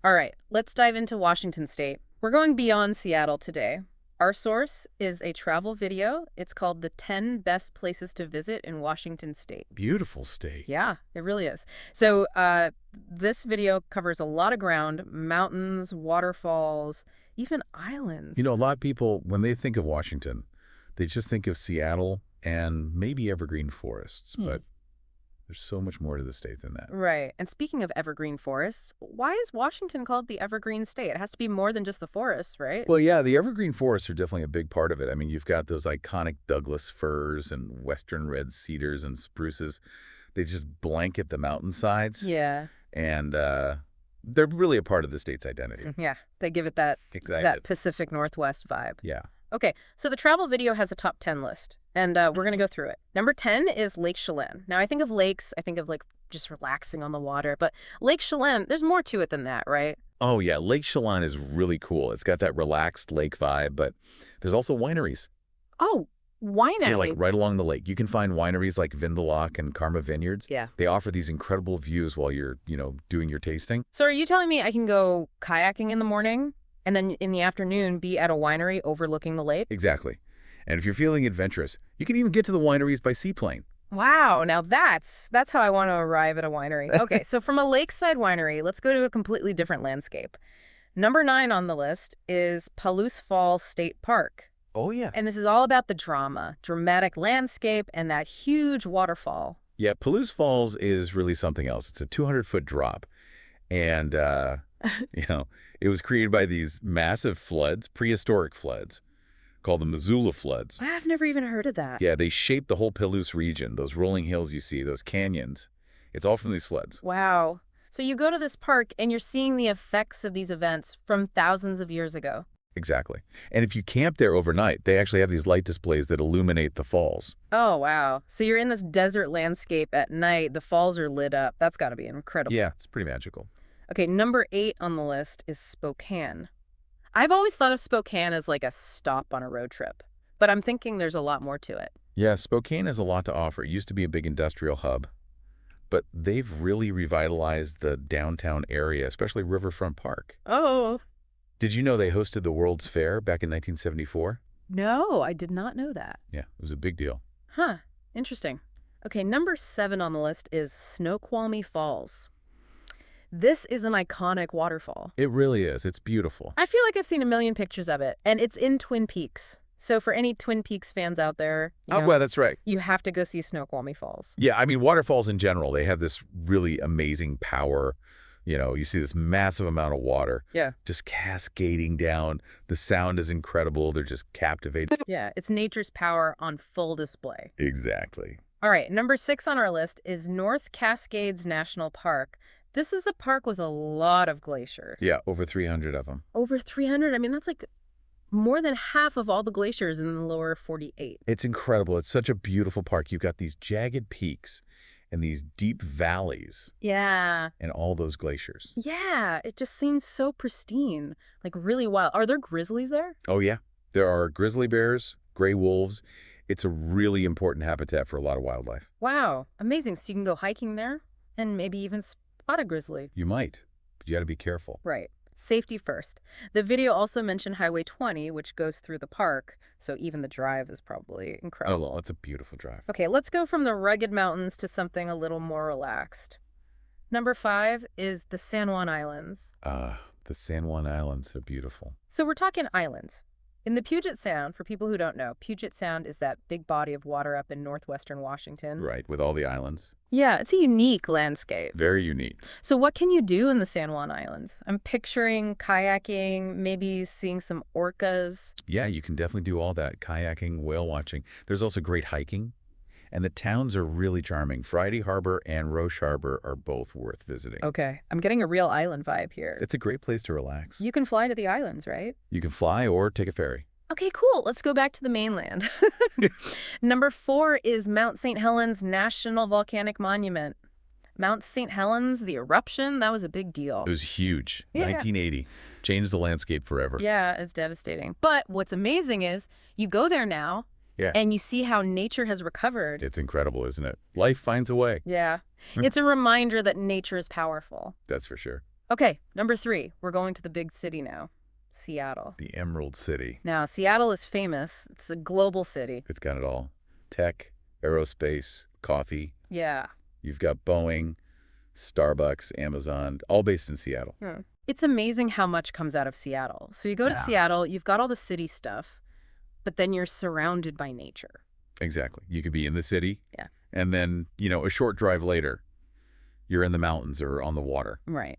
All right, let's dive into Washington State. We're going beyond Seattle today. Our source is a travel video. It's called The 10 Best Places to Visit in Washington State. Beautiful state. Yeah, it really is. So this video covers a lot of ground, mountains, waterfalls, even islands. You know, a lot of people, when they think of Washington, they just think of Seattle and maybe evergreen forests, but there's so much more to the state than that. Right. And speaking of evergreen forests, why is Washington called the Evergreen State? It has to be more than just the forests, right? Well, yeah, the evergreen forests are definitely a big part of it. I mean, you've got those iconic Douglas firs and western red cedars and spruces. They just blanket the mountainsides. Yeah. And they're really a part of the state's identity. Yeah. They give it that Pacific Northwest vibe. Yeah. Okay, so the travel video has a top 10 list, and we're going to go through it. Number 10 is Lake Chelan. Now, I think of lakes, I think of like just relaxing on the water, but Lake Chelan, there's more to it than that, right? Oh, yeah. Lake Chelan is really cool. It's got that relaxed lake vibe, but there's also wineries. Oh, winery. So, like right along the lake. You can find wineries like Vindalak and Karma Vineyards. Yeah. They offer these incredible views while you're, doing your tasting. So are you telling me I can go kayaking in the morning and then in the afternoon be at a winery overlooking the lake? Exactly. And if you're feeling adventurous, you can even get to the wineries by seaplane. Wow, now that's how I want to arrive at a winery. Okay, so from a lakeside winery, let's go to a completely different landscape. Number 9 on the list is Palouse Falls State Park. Oh, yeah. And this is all about the dramatic landscape and that huge waterfall. Yeah, Palouse Falls is really something else. It's a 200-foot drop. And, it was created by these massive floods, prehistoric floods, called the Missoula floods. I've never even heard of that. Yeah, they shaped the whole Palouse region, those rolling hills you see, those canyons. It's all from these floods. Wow. So you go to this park and you're seeing the effects of these events from thousands of years ago. Exactly. And if you camp there overnight, they actually have these light displays that illuminate the falls. Oh, wow. So you're in this desert landscape at night. The falls are lit up. That's got to be incredible. Yeah, it's pretty magical. Okay, number 8 on the list is Spokane. I've always thought of Spokane as like a stop on a road trip, but I'm thinking there's a lot more to it. Yeah, Spokane has a lot to offer. It used to be a big industrial hub, but they've really revitalized the downtown area, especially Riverfront Park. Oh. Did you know they hosted the World's Fair back in 1974? No, I did not know that. Yeah, it was a big deal. Huh, interesting. Okay, number 7 on the list is Snoqualmie Falls. This is an iconic waterfall. It really is. It's beautiful. I feel like I've seen a million pictures of it, and it's in Twin Peaks. So for any Twin Peaks fans out there, Well, that's right. you have to go see Snoqualmie Falls. Yeah, I mean, waterfalls in general, they have this really amazing power. You see this massive amount of water just cascading down. The sound is incredible. They're just captivating. Yeah, it's nature's power on full display. Exactly. All right, number 6 on our list is North Cascades National Park. This is a park with a lot of glaciers. Yeah, over 300 of them. Over 300? I mean, that's like more than half of all the glaciers in the lower 48. It's incredible. It's such a beautiful park. You've got these jagged peaks and these deep valleys. Yeah. And all those glaciers. Yeah, it just seems so pristine, like really wild. Are there grizzlies there? Oh, yeah. There are grizzly bears, gray wolves. It's a really important habitat for a lot of wildlife. Wow, amazing. So you can go hiking there and maybe even spot a grizzly. You might, but you got to be careful. Right. Safety first. The video also mentioned Highway 20, which goes through the park, so even the drive is probably incredible. Oh, well, it's a beautiful drive. Okay, let's go from the rugged mountains to something a little more relaxed. Number 5 is the San Juan Islands. The San Juan Islands are beautiful. So we're talking islands. In the Puget Sound, for people who don't know, Puget Sound is that big body of water up in northwestern Washington. Right, with all the islands. Yeah, it's a unique landscape. Very unique. So what can you do in the San Juan Islands? I'm picturing kayaking, maybe seeing some orcas. Yeah, you can definitely do all that. Kayaking, whale watching. There's also great hiking. And the towns are really charming. Friday Harbor and Roche Harbor are both worth visiting. Okay, I'm getting a real island vibe here. It's a great place to relax. You can fly to the islands, right? You can fly or take a ferry. Okay, cool. Let's go back to the mainland. Number 4 is Mount St. Helens National Volcanic Monument. Mount St. Helens, the eruption, that was a big deal. It was huge. Yeah. 1980. Changed the landscape forever. Yeah, it's devastating. But what's amazing is you go there now and you see how nature has recovered. It's incredible, isn't it? Life finds a way. Yeah. It's a reminder that nature is powerful. That's for sure. Okay, number 3. We're going to the big city now. Seattle. The Emerald City. Now, Seattle is famous. It's a global city. It's got it all. Tech, aerospace, coffee. Yeah. You've got Boeing, Starbucks, Amazon, all based in Seattle. It's amazing how much comes out of Seattle. So you go to Yeah. Seattle, you've got all the city stuff, but then you're surrounded by nature. Exactly. You could be in the city. Yeah. And then, a short drive later, you're in the mountains or on the water. Right.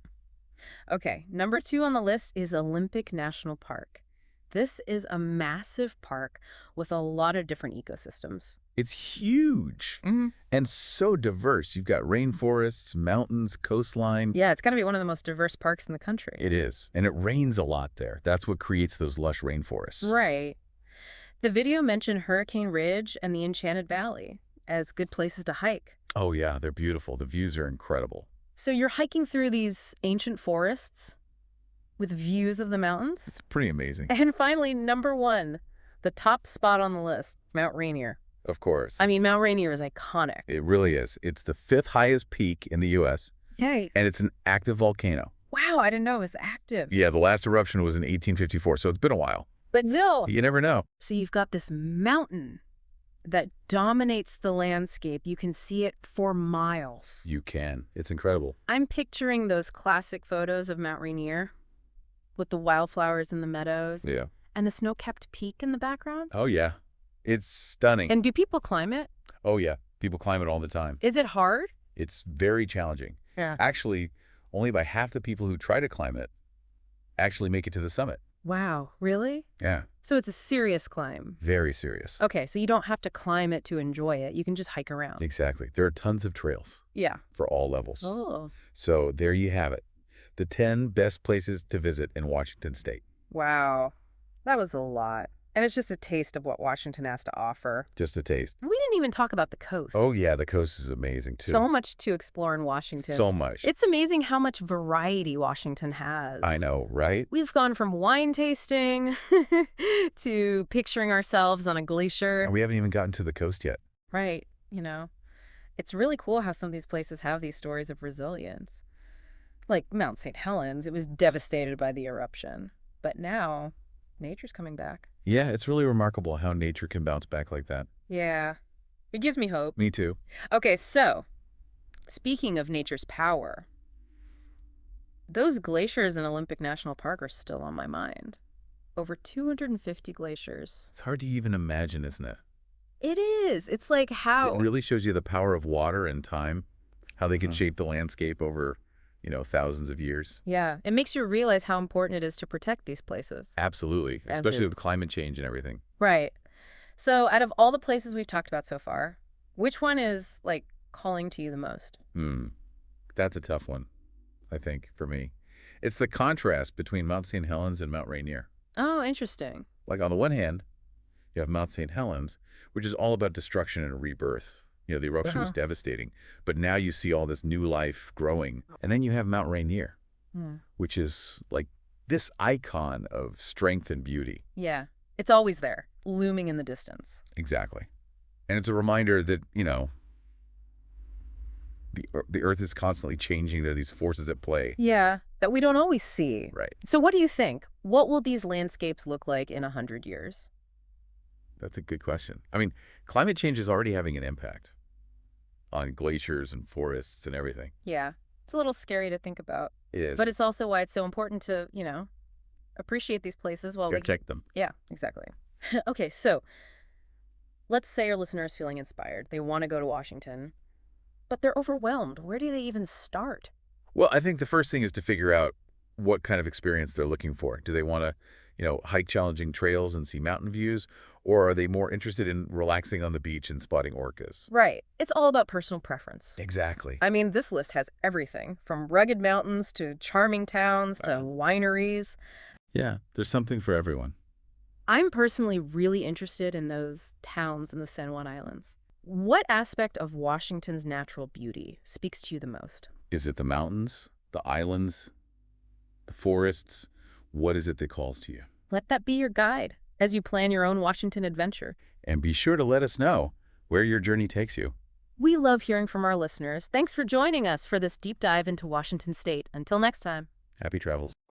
Okay, number 2 on the list is Olympic National Park. This is a massive park with a lot of different ecosystems. It's huge and so diverse. You've got rainforests, mountains, coastline. Yeah, it's got to be one of the most diverse parks in the country. It is. And it rains a lot there. That's what creates those lush rainforests. Right. The video mentioned Hurricane Ridge and the Enchanted Valley as good places to hike. Oh, yeah, they're beautiful. The views are incredible. So you're hiking through these ancient forests with views of the mountains? It's pretty amazing. And finally, number 1, the top spot on the list, Mount Rainier. Of course. I mean, Mount Rainier is iconic. It really is. It's the 5th highest peak in the U.S., Yay. and it's an active volcano. Wow, I didn't know it was active. Yeah, the last eruption was in 1854, so it's been a while. But still. You never know. So you've got this mountain that dominates the landscape. You can see it for miles. You can. It's incredible. I'm picturing those classic photos of Mount Rainier with the wildflowers in the meadows Yeah. and the snow-capped peak in the background. Oh, yeah. It's stunning. And do people climb it? Oh, yeah. People climb it all the time. Is it hard? It's very challenging. Yeah. Actually, only about half the people who try to climb it actually make it to the summit. Wow, really? Yeah. So it's a serious climb. Very serious. Okay, so you don't have to climb it to enjoy it. You can just hike around. Exactly. There are tons of trails Yeah. for all levels. Oh, So there you have it. The 10 best places to visit in Washington State. wow. That was a lot. And it's just a taste of what Washington has to offer. Just a taste. We didn't even talk about the coast. Oh, yeah. The coast is amazing, too. So much to explore in Washington. So much. It's amazing how much variety Washington has. I know, right? We've gone from wine tasting to picturing ourselves on a glacier. And we haven't even gotten to the coast yet. Right. It's really cool how some of these places have these stories of resilience. Like Mount St. Helens, it was devastated by the eruption. But now, nature's coming back. Yeah, it's really remarkable how nature can bounce back like that. Yeah. It gives me hope. Me too. Okay, so, speaking of nature's power, those glaciers in Olympic National Park are still on my mind. Over 250 glaciers. It's hard to even imagine, isn't it? It is. It's like how... It really shows you the power of water and time, how they can shape the landscape over, thousands of years. Yeah, it makes you realize how important it is to protect these places. Absolutely, especially with climate change and everything. Right. So out of all the places we've talked about so far, which one is, calling to you the most? That's a tough one, I think, for me. It's the contrast between Mount St. Helens and Mount Rainier. Oh, interesting. Like, on the one hand, you have Mount St. Helens, which is all about destruction and rebirth. The eruption was devastating, but now you see all this new life growing. And then you have Mount Rainier, which is like this icon of strength and beauty. Yeah, it's always there, looming in the distance. Exactly. And it's a reminder that, the earth is constantly changing. There are these forces at play. Yeah, that we don't always see. Right. So what do you think? What will these landscapes look like in 100 years? That's a good question. I mean, climate change is already having an impact on glaciers and forests and everything. Yeah, it's a little scary to think about. It is. But it's also why it's so important to, appreciate these places while we... Protect them. Yeah, exactly. Okay, so let's say your listener is feeling inspired. They want to go to Washington, but they're overwhelmed. Where do they even start? Well, I think the first thing is to figure out what kind of experience they're looking for. Do they want to, hike challenging trails and see mountain views? Or are they more interested in relaxing on the beach and spotting orcas? Right. It's all about personal preference. Exactly. I mean, this list has everything from rugged mountains to charming towns to wineries. Yeah, there's something for everyone. I'm personally really interested in those towns in the San Juan Islands. What aspect of Washington's natural beauty speaks to you the most? Is it the mountains, the islands, the forests? What is it that calls to you? Let that be your guide as you plan your own Washington adventure. And be sure to let us know where your journey takes you. We love hearing from our listeners. Thanks for joining us for this deep dive into Washington State. Until next time. Happy travels.